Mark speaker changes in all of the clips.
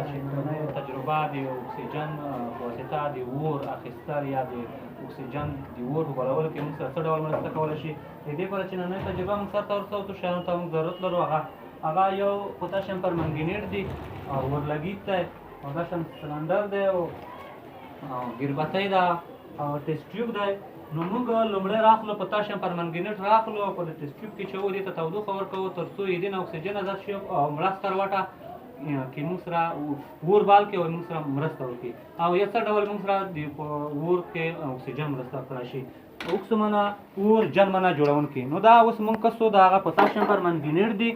Speaker 1: چې نننۍ تجربه د اکسیجن په واسطه د اور اخیستل یا د اکسیجن د اور په بلولو کې موږ سره څه ډول مرسته کولی شي. د دې لپاره چې نننۍ تجربه موږ سرته ورسوو څو شیانو ته موږ ضرورت لرو. هغه یو پوتاشیم پرمنګنیټ دی، اورلګیت دی، پوتاشیم سلنډر دی، او ګربتۍ ده، او ټیسټ ټیوب دی. نو موږ لومړی راخلو پوتاشیم پرمنګنیټ راخلو او په ټیسټ ټیوب کې چې دې ته تودوخه ورکوو تر څو دې نه اکسیجن ازاد شي او مړه سکروټه کې موږ سره اور بال کې موږ سره مرسته وکړي او یا څه ډول موږ سره د اور کې اکسیجن مرسته کړی شي. اوکسمنه اور جرمنه جوړونکي. نو دا اوس موږ کسو د هغه پوتاشیم پرمنګنیټ دی،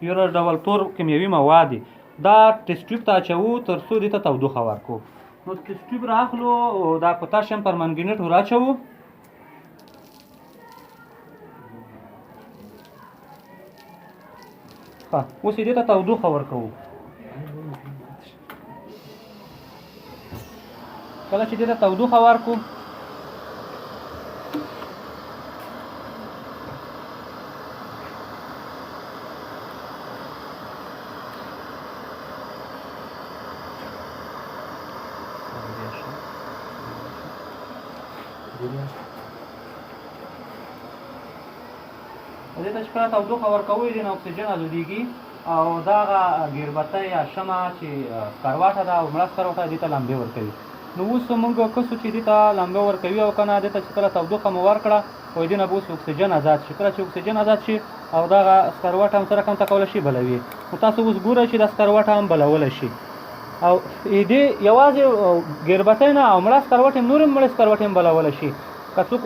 Speaker 1: یو ډول تور کیمیاوي مواد دي. دا ټیسټ ټیوب ته اچوو تر څو دې ته تودوخه ورکړو. نو ټیسټ ټیوب راخلو او دا پوتاشیم پرمنګنیټ وراچوو. اوس دې ته تودوخه ورکوو. کله چې دې ته تودوخه ورکړو دې ته چې کله تودوخه ورکوو دې نه اکسیجن ازادېږي او دغه ګربتۍ یا شمعه چې سکروټه ده او مړه سکروټه دې ته لمبې ورکوي. نو اوس موږ کسو چې دې ته لمبې ورکوي او که نه دې ته چې کله تودوخه مو ورکړه او دې نه به اوس اکسیجن ازاد شي. کله چې اکسیجن ازاد شي او دغه سکروټه هم څه رقم ته کولی شي بلوي. نو تاسو اوس ګورئ چې دا سکروټه هم بلولی شي او دې یوازې ګربتۍ نه او مړه سکروټې نور هم مړې سکروټې هم بلولی شي. که څوک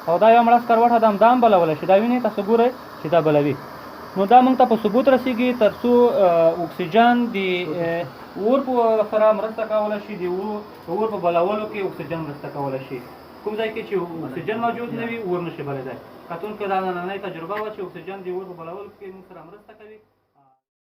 Speaker 1: او دا یو مړه سکروټه ده دا هم بلولی شي. دا وینئ تاسو ګورئ چې دا بلوي. نو دا موږ ته په ثبوت رسېږي تر څو اکسیجن د اور په سره مرسته کولی شي، د اور په بلولو کې اکسیجن مرسته کولی شي. کوم ځای کې چې اکسیجن موجود نه وي اور نشي بلېدی. کتونکو دا نننۍ تجربه وه چې اکسیجن د اور په بلولو کې موږ سره مرسته کوي.